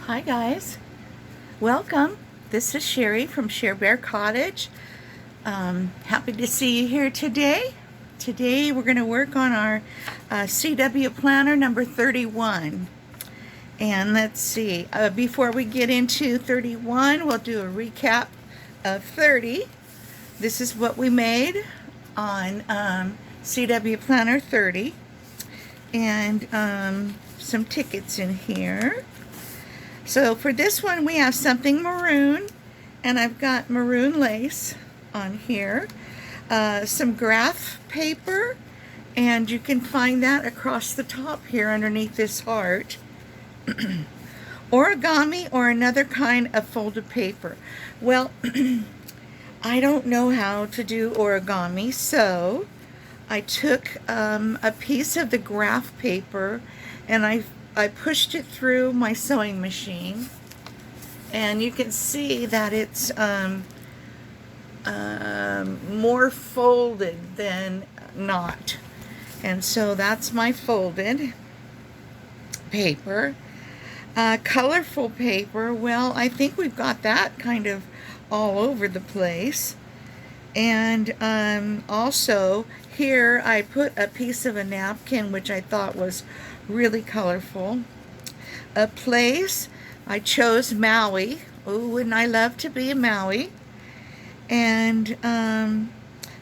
Hi guys, welcome. This is Sherry from Share Bear Cottage. Happy to see you here today. Today we're going to work on our CW planner number 31. And let's see, before we get into 31, we'll do a recap of 30. This is what we made on CW planner 30. And some tickets in here. So for this one, we have something maroon, and I've got maroon lace on here, some graph paper, and you can find that across the top here underneath this heart. Origami or another kind of folded paper. Well, I don't know how to do origami, so I took a piece of the graph paper and I pushed it through my sewing machine, and you can see that it's more folded than not. And so that's my folded paper. Colorful paper, well, I think we've got that kind of all over the place. And also here I put a piece of a napkin, which I thought was really colorful. A place, I chose Maui. Oh, wouldn't I love to be a Maui? And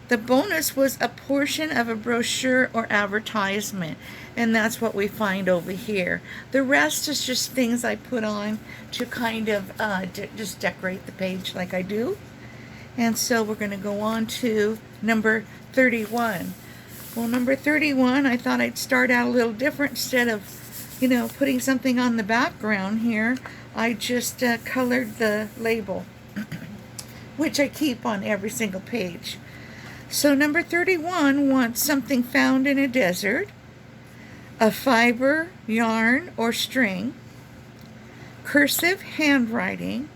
the bonus was a portion of a brochure or advertisement, and that's what we find over here. The rest is just things I put on to kind of just decorate the page like I do. And so we're going to go on to number 31. Well, number 31, I thought I'd start out a little different. Instead of, putting something on the background here, I just colored the label, which I keep on every single page. So number 31 wants something found in a desert, a fiber, yarn, or string, cursive handwriting,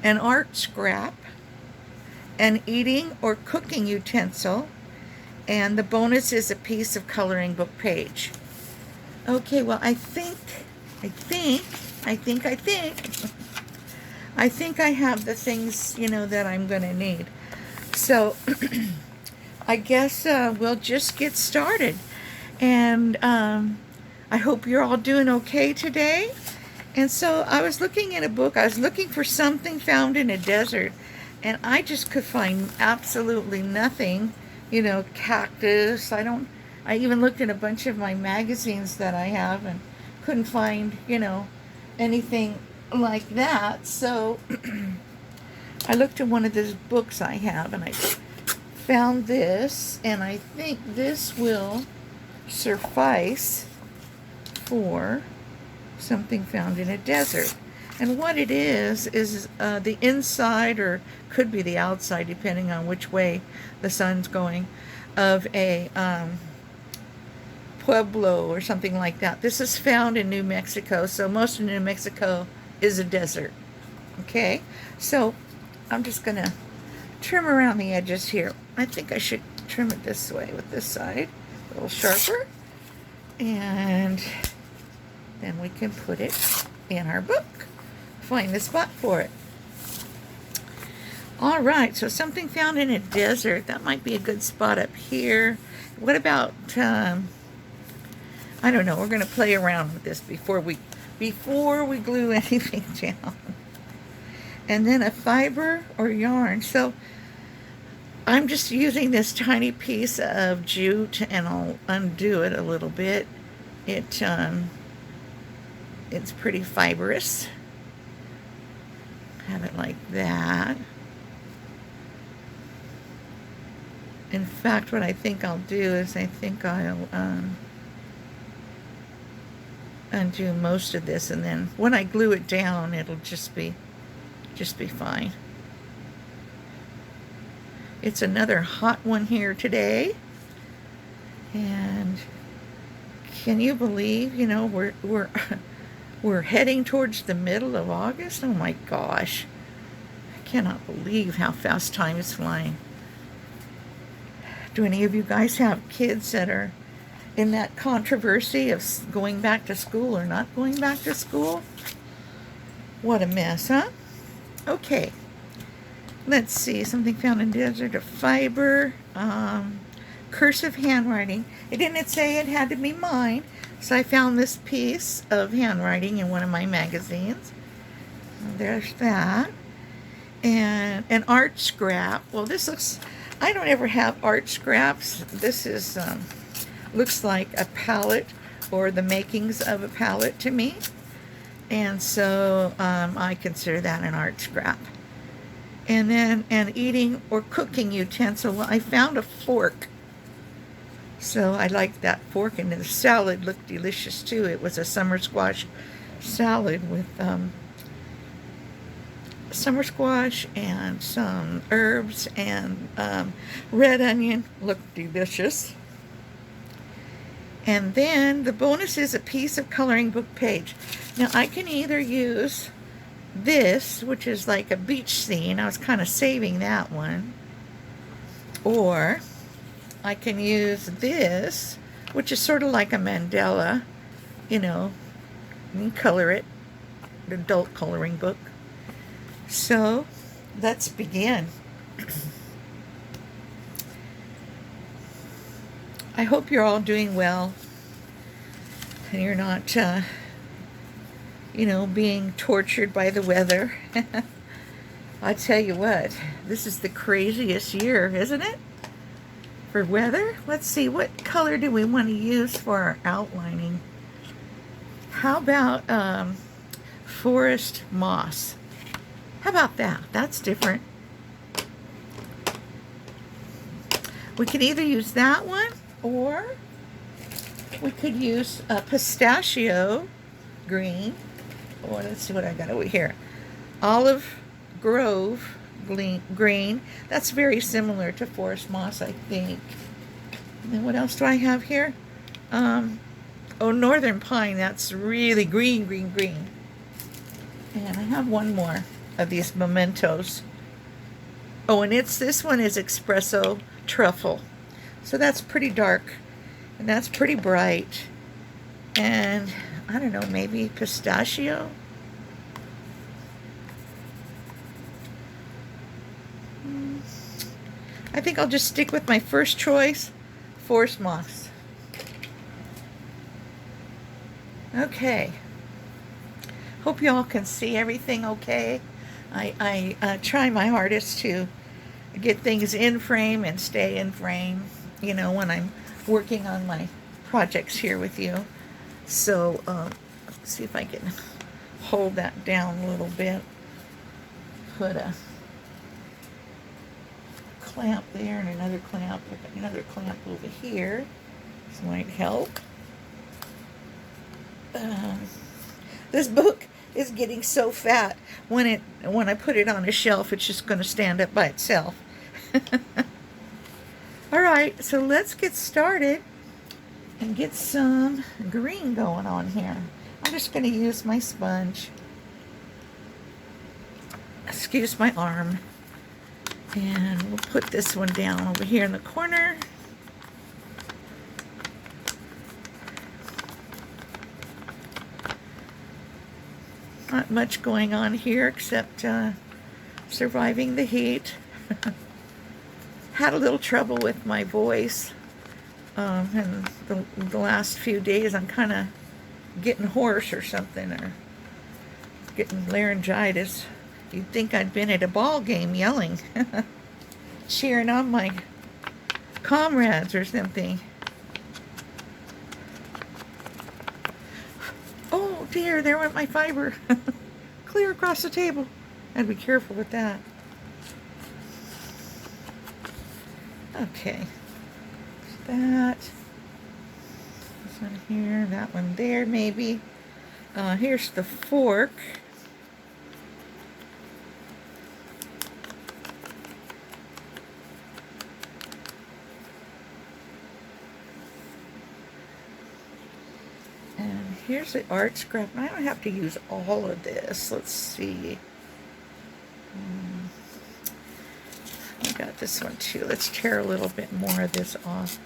an art scrap, an eating or cooking utensil, and the bonus is a piece of coloring book page. Okay, well, I think I have the things, that I'm going to need. So I guess we'll just get started. And I hope you're all doing okay today. And so I was looking at a book. I was looking for something found in a desert, and I just could find absolutely nothing. Cactus. I even looked at a bunch of my magazines that I have and couldn't find, anything like that. So I looked at one of those books I have, and I found this, and I think this will suffice for something found in a desert. And what it is the inside, or could be the outside, depending on which way the sun's going, of a pueblo or something like that. This is found in New Mexico, so most of New Mexico is a desert. Okay, so I'm just going to trim around the edges here. I think I should trim it this way with this side, a little sharper, and then we can put it in our book. Find the spot for it. All right, so something found in a desert. That might be a good spot up here. What about, I don't know, we're going to play around with this before we glue anything down. And then a fiber or yarn. So I'm just using this tiny piece of jute, and I'll undo it a little bit. It's pretty fibrous. Have it like that. In fact, what I think I'll do is I think I'll undo most of this, and then when I glue it down, it'll just be fine. It's another hot one here today, and can you believe, we're heading towards the middle of August? Oh my gosh. I cannot believe how fast time is flying. Do any of you guys have kids that are in that controversy of going back to school or not going back to school? What a mess, huh? Okay. Let's see. Something found in desert of fiber. Cursive handwriting. It didn't say it had to be mine. So I found this piece of handwriting in one of my magazines. There's that. And an art scrap. Well, this looks, I don't ever have art scraps. This is, looks like a palette or the makings of a palette to me. And so I consider that an art scrap. And then an eating or cooking utensil. Well, I found a fork. So I liked that fork, and the salad looked delicious too. It was a summer squash salad with summer squash and some herbs and red onion. Looked delicious. And then the bonus is a piece of coloring book page. Now I can either use this, which is like a beach scene. I was kind of saving that one. Or I can use this, which is sort of like a mandala, you know, you can color it, an adult coloring book. So let's begin. I hope you're all doing well and you're not, you know, being tortured by the weather. I tell you what, this is the craziest year, isn't it? For weather. Let's see, what color do we want to use for our outlining? How about forest moss? How about that? That's different. We can either use that one, or we could use a pistachio green. Oh, let's see what I got over here. Olive Grove green. That's very similar to forest moss, I think. And then what else do I have here? Oh, northern pine. That's really green. And I have one more of these mementos. Oh, and this one is espresso truffle. So that's pretty dark, and that's pretty bright. And I don't know, maybe pistachio? I think I'll just stick with my first choice, forest moss. Okay. Hope you all can see everything okay. I try my hardest to get things in frame and stay in frame, you know, when I'm working on my projects here with you. So, let's see if I can hold that down a little bit. Put a clamp there and another clamp over here. This might help. This book is getting so fat when I put it on a shelf, it's just going to stand up by itself. All right, so let's get started and get some green going on here. I'm just going to use my sponge. Excuse my arm. And we'll put this one down over here in the corner. Not much going on here except surviving the heat. Had a little trouble with my voice. And the last few days I'm kind of getting hoarse or something, or getting laryngitis. You'd think I'd been at a ball game yelling, cheering on my comrades or something. Oh dear, there went my fiber. Clear across the table. I'd be careful with that. Okay. That. This one here, that one there maybe. Here's the fork. Here's the art scrap. I don't have to use all of this. Let's see. I got this one too. Let's tear a little bit more of this off.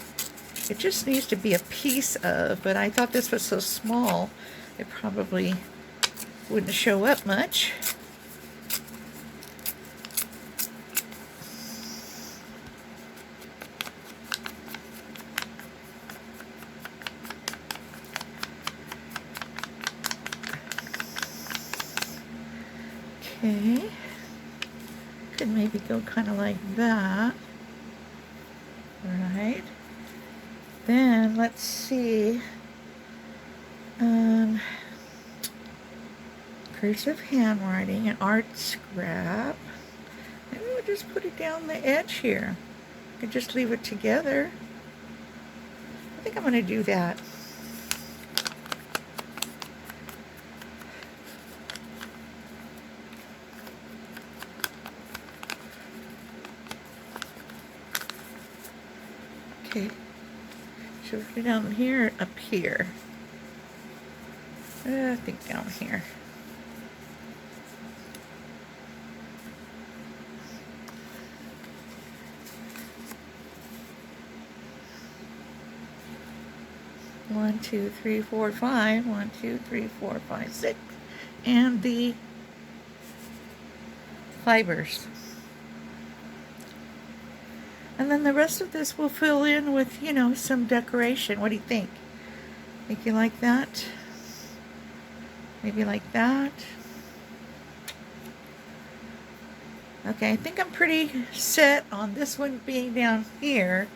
It just needs to be a piece of, but I thought this was so small, it probably wouldn't show up much. Okay, could maybe go kind of like that. Right. Then let's see. Cursive handwriting and art scrap. Maybe we'll just put it down the edge here. I could just leave it together. I think I'm going to do that. Okay. Should we put it down here or up here? I think down here. One, two, three, four, five. 1, 2, 3, 4, 5, 6. And the fibers. And then the rest of this will fill in with, you know, some decoration. What do you think? Think you like that? Maybe like that? Okay, I think I'm pretty set on this one being down here.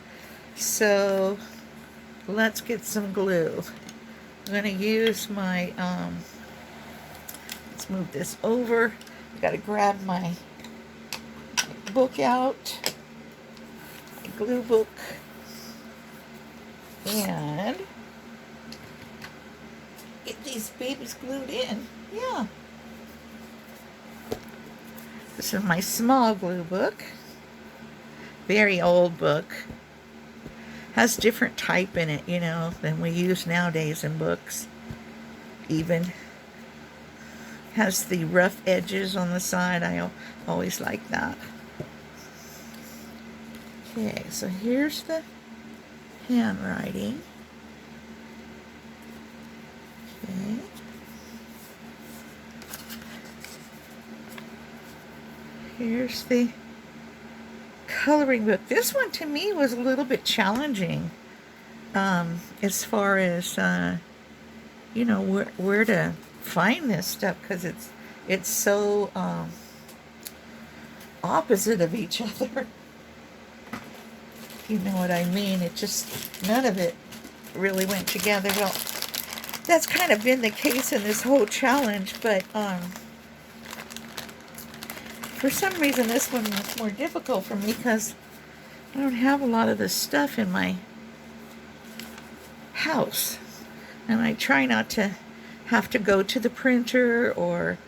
So let's get some glue. I'm going to use my, let's move this over. I've got to grab my book out, my glue book, and get these babies glued in. Yeah. This is my small glue book. Very old book. Has different type in it, you know, than we use nowadays in books. Even has the rough edges on the side. I always like that. Okay, so here's the handwriting. Okay. Here's the coloring book. This one to me was a little bit challenging as far as you know, where to find this stuff, because it's so opposite of each other. You know what I mean? It just, none of it really went together. Well, that's kind of been the case in this whole challenge, but for some reason this one was more difficult for me because I don't have a lot of this stuff in my house. And I try not to have to go to the printer, or,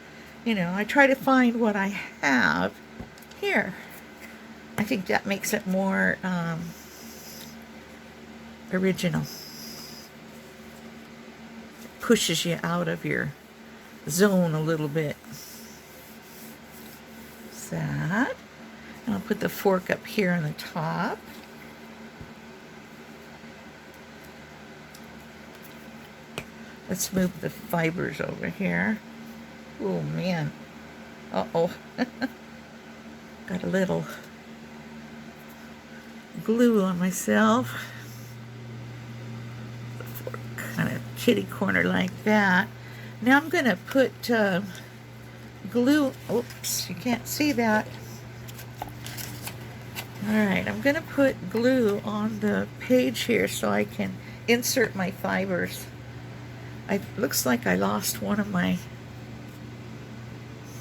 you know, I try to find what I have here. I think that makes it more original. Pushes you out of your zone a little bit. That. And I'll put the fork up here on the top. Let's move the fibers over here. Oh man. Uh-oh. Got a little glue on myself. The fork kind of kitty corner like that. Now I'm going to put glue. Oops, you can't see that. Alright, I'm going to put glue on the page here so I can insert my fibers. It looks like I lost one of my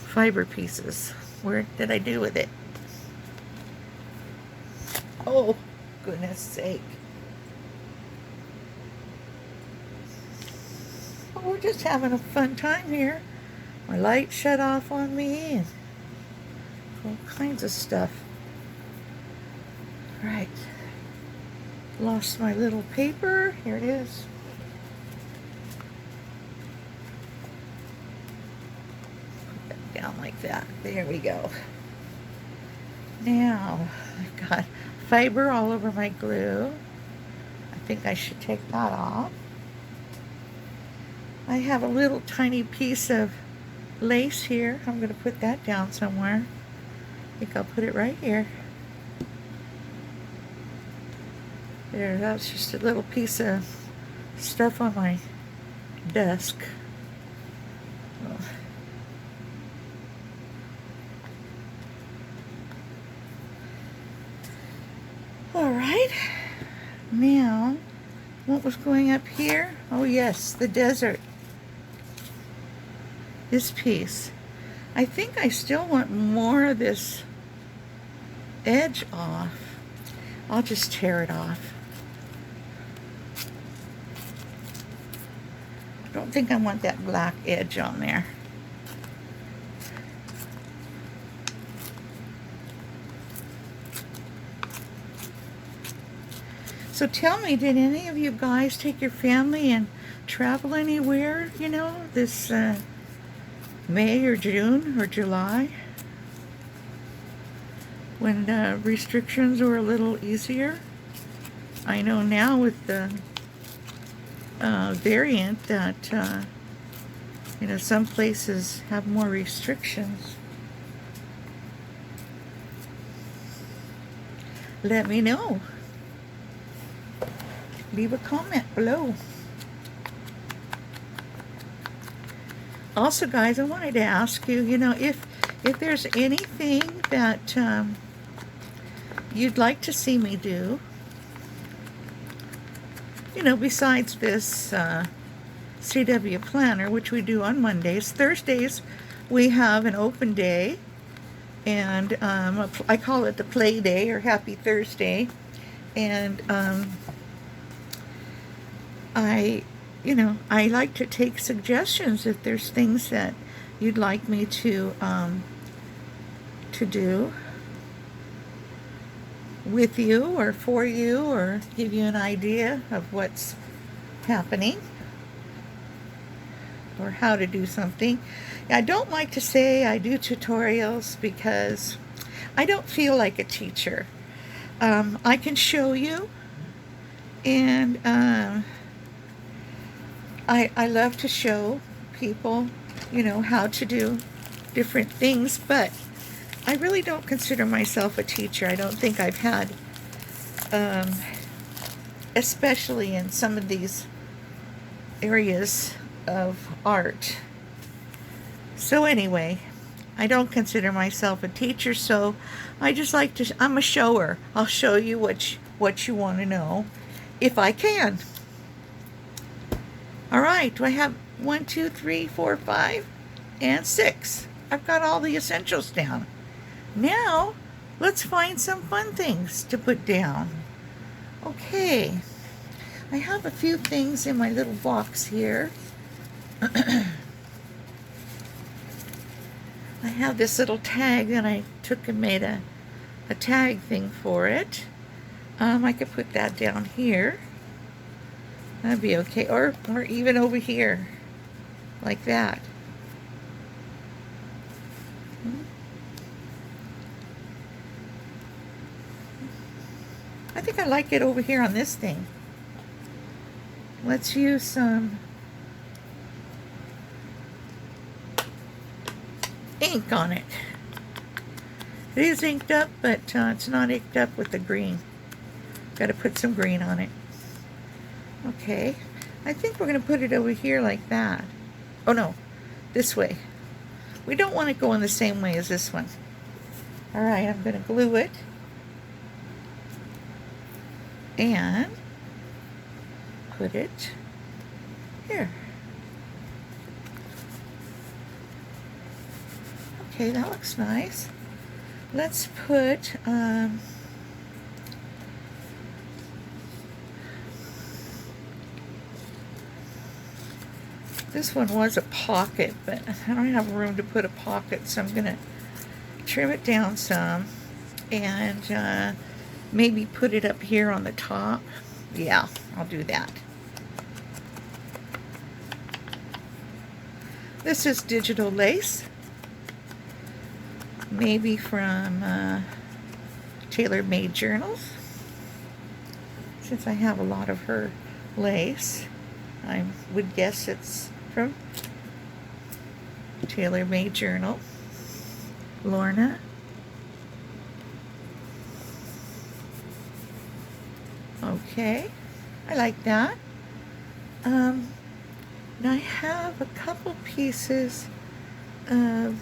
fiber pieces. Where did I do with it? Oh, goodness sake. Well, we're just having a fun time here. My light shut off on me and all kinds of stuff. Right. Lost my little paper. Here it is. Put that down like that. There we go. Now, I've got fiber all over my glue. I think I should take that off. I have a little tiny piece of lace here. I'm going to put that down somewhere. I think I'll put it right here. There, that's just a little piece of stuff on my desk. All right, now what was going up here? Oh yes, the desert. This piece. I think I still want more of this edge off. I'll just tear it off. I don't think I want that black edge on there. So tell me, did any of you guys take your family and travel anywhere, you know, this May or June or July? When restrictions were a little easier? I know now with the variant that, you know, some places have more restrictions. Let me know. Leave a comment below. Also, guys, I wanted to ask you, you know, if there's anything that you'd like to see me do, you know, besides this CW planner, which we do on Mondays. Thursdays, we have an open day, and I call it the play day or happy Thursday, and I like to take suggestions if there's things that you'd like me to do with you or for you, or give you an idea of what's happening or how to do something. I don't like to say I do tutorials because I don't feel like a teacher. I can show you, and I love to show people, you know, how to do different things, but I really don't consider myself a teacher. I don't think I've had, especially in some of these areas of art. So anyway, I don't consider myself a teacher, so I just like to, I'm a shower. I'll show you what you want to know, if I can. All right, do I have 1, 2, 3, 4, 5, and 6? I've got all the essentials down. Now, let's find some fun things to put down. Okay, I have a few things in my little box here. I have this little tag that I took and made a tag thing for it. I could put that down here. That'd be okay, or even over here, like that. I think I like it over here on this thing. Let's use some ink on it. It is inked up, but it's not inked up with the green. Got to put some green on it. Okay, I think we're going to put it over here like that. Oh no, this way. We don't want it going the same way as this one. All right, I'm going to glue it. And put it here. Okay, that looks nice. Let's put this one was a pocket, but I don't have room to put a pocket, so I'm gonna trim it down some and maybe put it up here on the top. Yeah, I'll do that. This is digital lace, maybe from Tailor Made Journals. Since I have a lot of her lace, I would guess it's from Tailor-made journal. Lorna. Okay, I like that. Now I have a couple pieces of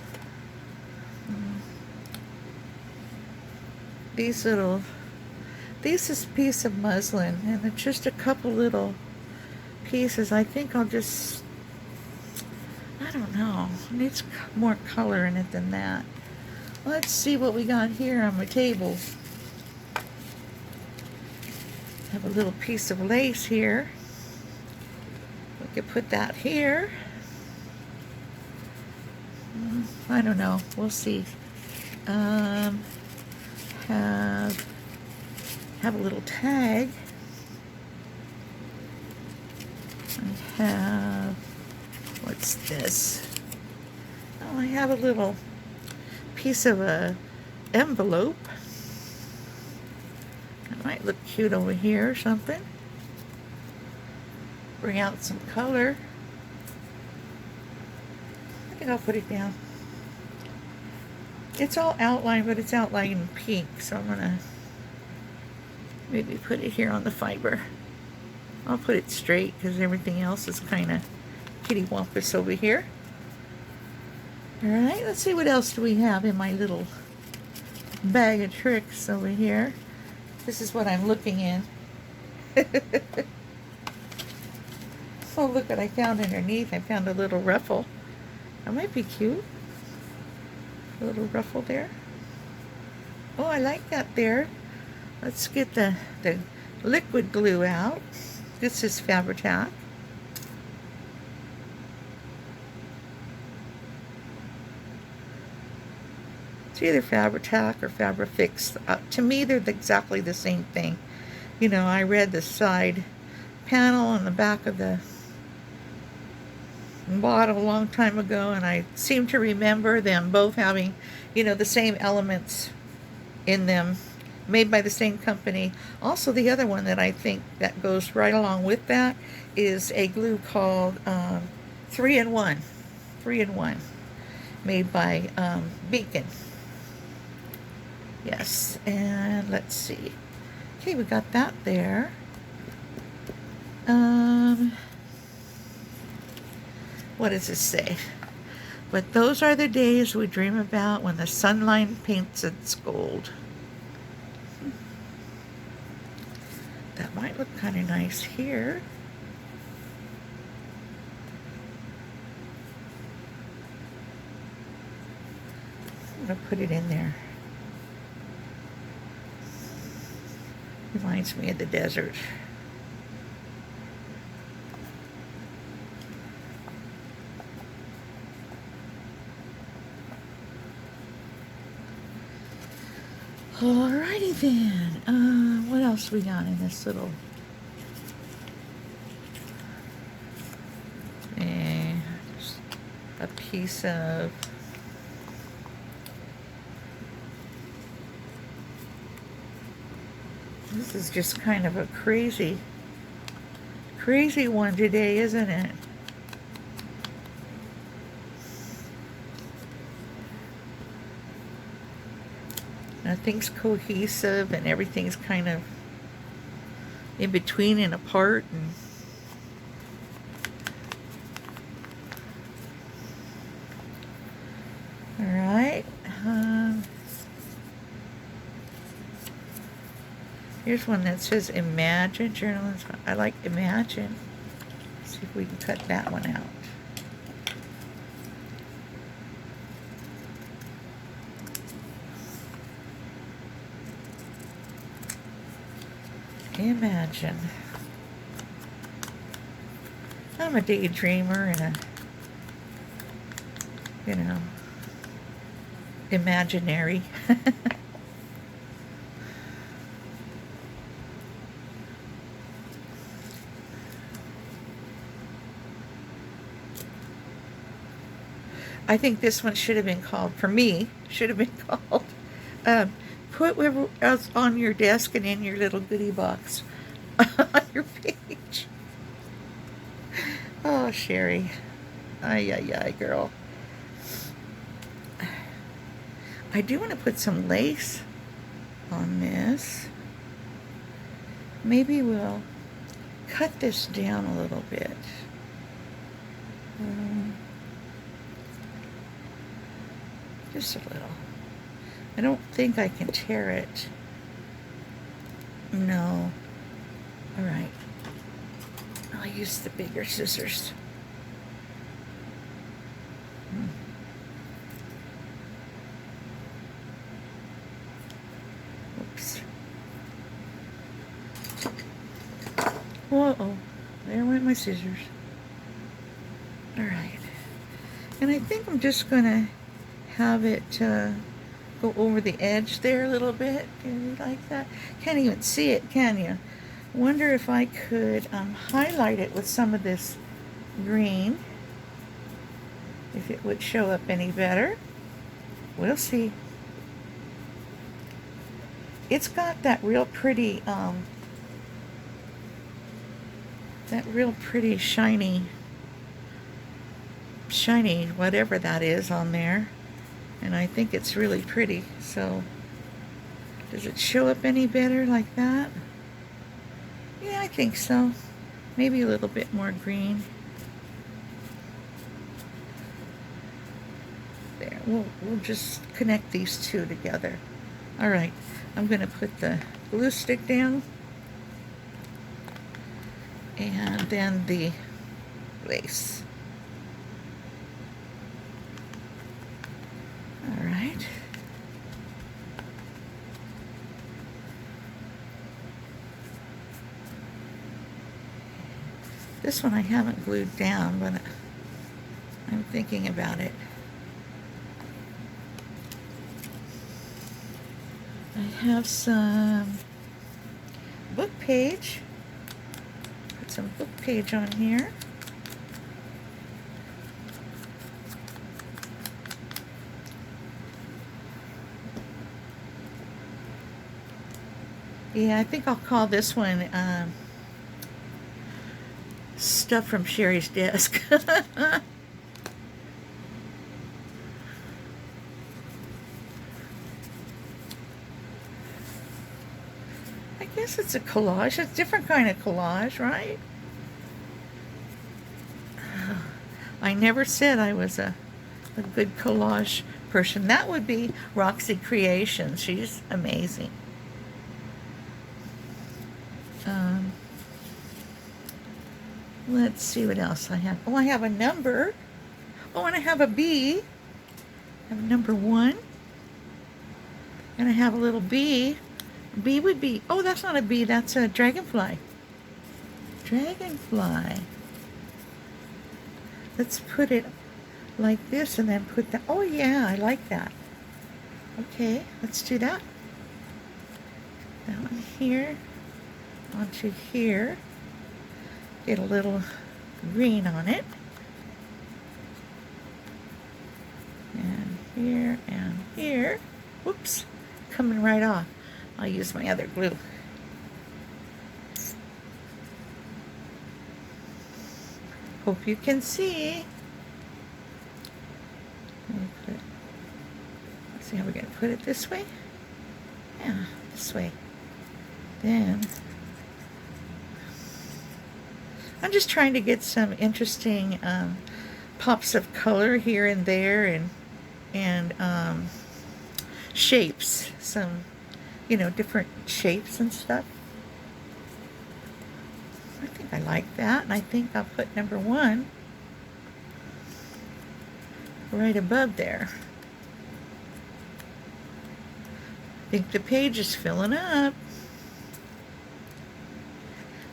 this is a piece of muslin, and it's just a couple little pieces. I think I'll just, I don't know, it needs more color in it than that. Let's see what we got here on my table. I have a little piece of lace here. We could put that here. I don't know, we'll see. Have a little tag. I have, what's this? Oh, I have a little piece of a envelope. That might look cute over here or something. Bring out some color. I think I'll put it down. It's all outlined, but it's outlined in pink, so I'm gonna maybe put it here on the fiber. I'll put it straight because everything else is kind of kitty-wampus over here. Alright, let's see what else do we have in my little bag of tricks over here. This is what I'm looking in. Oh, look what I found underneath. I found a little ruffle. That might be cute. A little ruffle there. Oh, I like that there. Let's get the liquid glue out. This is Fabri-Tac. It's either Fabri-Tac or Fabri-Fix. To me, they're exactly the same thing. You know, I read the side panel on the back of the bottle a long time ago, and I seem to remember them both having, you know, the same elements in them, made by the same company. Also, the other one that I think that goes right along with that is a glue called 3-in-1. 3-in-1, made by Beacon. Yes, and let's see. Okay, we got that there. What does this say? But those are the days we dream about when the sunlight paints its gold. That might look kind of nice here. I'm going to put it in there. Reminds me of the desert. Alrighty then. What else we got in this little? A piece of this is just kind of a crazy one today, isn't it? Nothing's cohesive and everything's kind of in between and apart. And all right. Here's one that says Imagine Journalism. I like Imagine. Let's see if we can cut that one out. Imagine. I'm a daydreamer and a, you know, imaginary. I think this one should have been called, for me, should have been called, put whatever else on your desk and in your little goodie box on your page. Oh, Sherry. Ay, ay, ay, girl. I do want to put some lace on this. Maybe we'll cut this down a little bit. Just a little. I don't think I can tear it. No. All right. I'll use the bigger scissors. Oops. Whoa, there went my scissors. All right. And I think I'm just gonna have it go over the edge there a little bit. Do you like that? Can't even see it, can you? Wonder if I could highlight it with some of this green. If it would show up any better. We'll see. It's got that real pretty, shiny whatever that is on there. And I think it's really pretty. So, does it show up any better like that? Yeah, I think so. Maybe a little bit more green. There, we'll just connect these two together. All right, I'm going to put the glue stick down. And then the lace. All right. This one I haven't glued down, but I'm thinking about it. I have some book page. Put some book page on here. Yeah, I think I'll call this one Stuff from Sherry's Desk. I guess it's a collage. It's a different kind of collage, right? I never said I was a good collage person. That would be Roxy Creations. She's amazing. Let's see what else I have. Oh, I have a number. Oh, and I have a bee. I have number 1. And I have a little bee. Bee would be, oh, that's not a bee, that's a dragonfly. Dragonfly. Let's put it like this and then put that. Oh, yeah, I like that. Okay, let's do that. That one here, onto here. Get a little green on it. And here and here. Whoops, coming right off. I'll use my other glue. Hope you can see. Let's see how we're going to put it this way. Yeah, this way. Then I'm just trying to get some interesting pops of color here and there, and shapes, some, different shapes and stuff. I think I like that, and I think I'll put number 1 right above there. I think the page is filling up.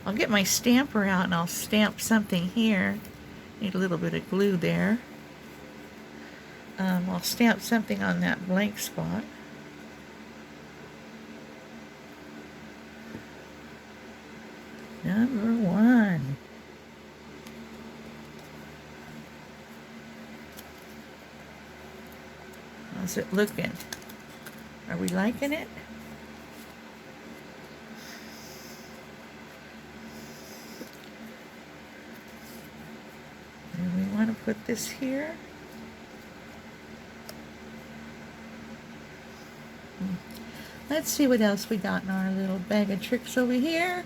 I'll get my stamper out and I'll stamp something here. Need a little bit of glue there. I'll stamp something on that blank spot. Number 1. How's it looking? Are we liking it? And we want to put this here. Let's see what else we got in our little bag of tricks over here.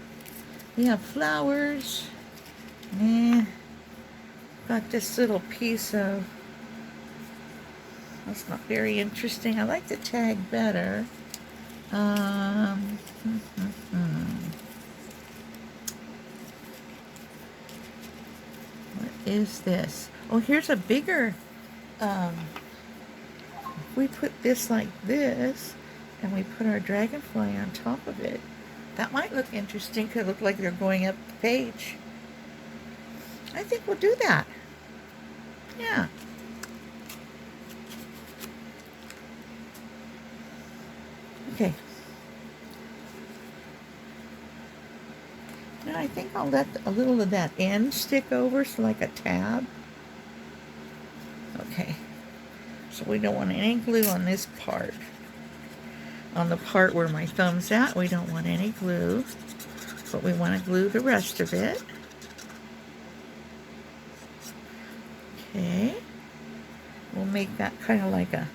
We have flowers. Got this little piece of, that's not very interesting. I like the tag better. What is this? Oh, here's a bigger, if we put this like this, and we put our dragonfly on top of it, that might look interesting. Could look like they're going up the page. I think we'll do that. Yeah. Okay. Now I think I'll let a little of that end stick over, so like a tab. Okay. So we don't want any glue on this part. On the part where my thumb's at, we don't want any glue, but we want to glue the rest of it. Okay. We'll make that kind of like a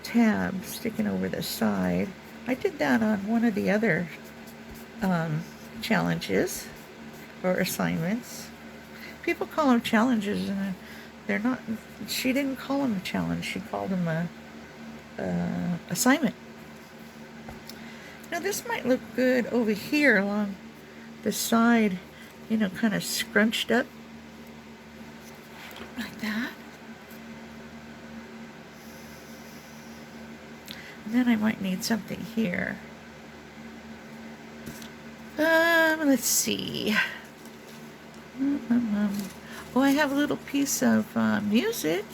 tab sticking over the side. I did that on one of the other challenges or assignments. People call them challenges, and they're not. She didn't call them a challenge. She called them a assignment. Now this might look good over here along the side, you know, kind of scrunched up like that. And then I might need something here. Let's see. Oh, I have a little piece of music.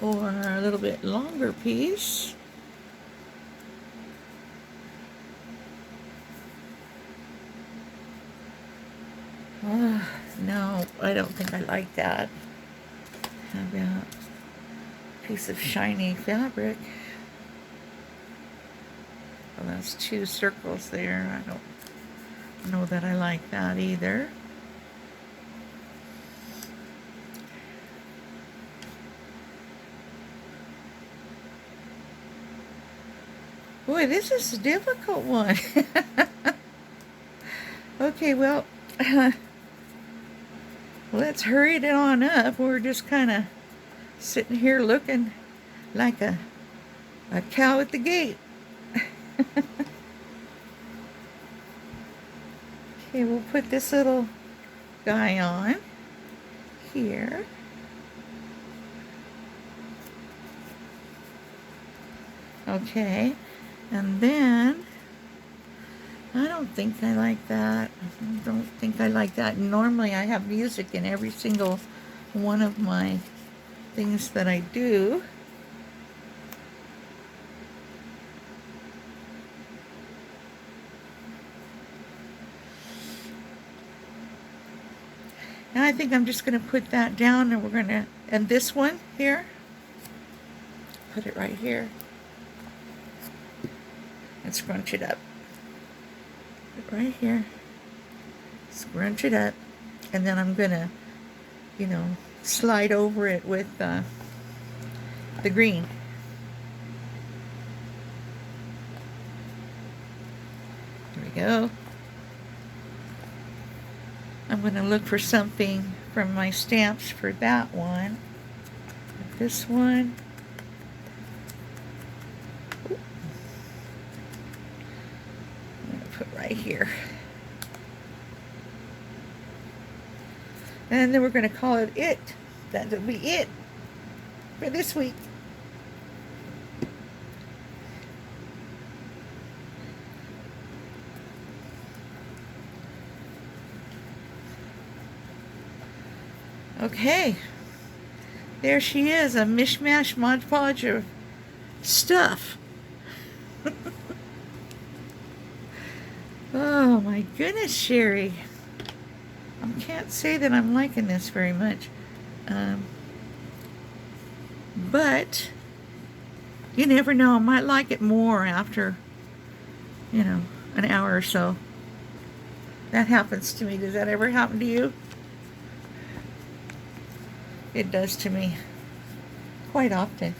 Or a little bit longer piece. No, I don't think I like that. How about a piece of shiny fabric? Well, that's 2 circles there. I don't know that I like that either. Boy, this is a difficult one. Okay, well, let's hurry it on up. We're just kind of sitting here looking like a cow at the gate. Okay, we'll put this little guy on here. Okay, and then I don't think I like that. I don't think I like that. Normally I have music in every single one of my things that I do. Now I think I'm just going to put that down, and we're going to, and this one here, put it right here and scrunch it up. Put it right here, scrunch it up, and then I'm going to, you know, slide over it with the green. There we go. I'm going to look for something from my stamps for that one. This one. I'm going to put right here. And then we're going to call it it. That'll be it for this week. Okay, there she is, a mishmash modge of stuff. Oh my goodness, Sherry. I can't say that I'm liking this very much. But you never know, I might like it more after, you know, an hour or so. That happens to me. Does that ever happen to you? It does to me quite often.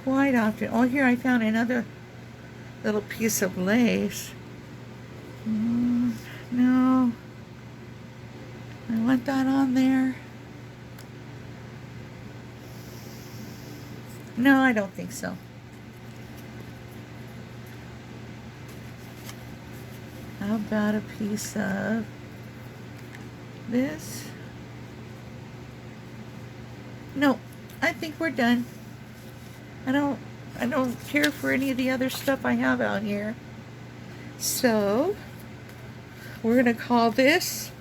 Quite often. Oh, here I found another little piece of lace. No. I want that on there. No, I don't think so. How about a piece of this? No, I think we're done. I don't care for any of the other stuff I have out here. So, we're going to call this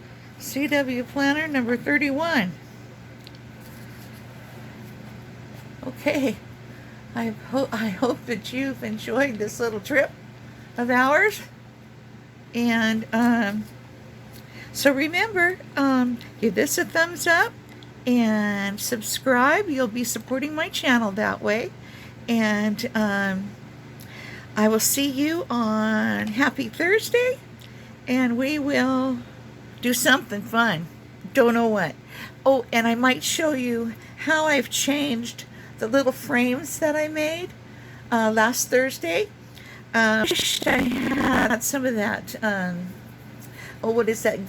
CW Planner number 31. Okay, I hope that you've enjoyed this little trip of ours. And so remember, give this a thumbs up and subscribe. You'll be supporting my channel that way. And I will see you on Happy Thursday, and we will do something fun. Don't know what. Oh, and I might show you how I've changed the little frames that I made last Thursday. I had some of that, what is that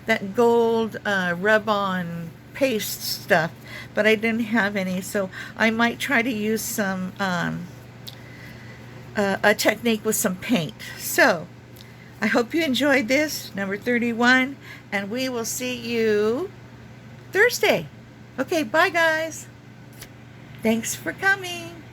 that gold rub-on paste stuff, but I didn't have any, so I might try to use some, a technique with some paint. So, I hope you enjoyed this, number 31, and we will see you Thursday. Okay, bye guys. Thanks for coming.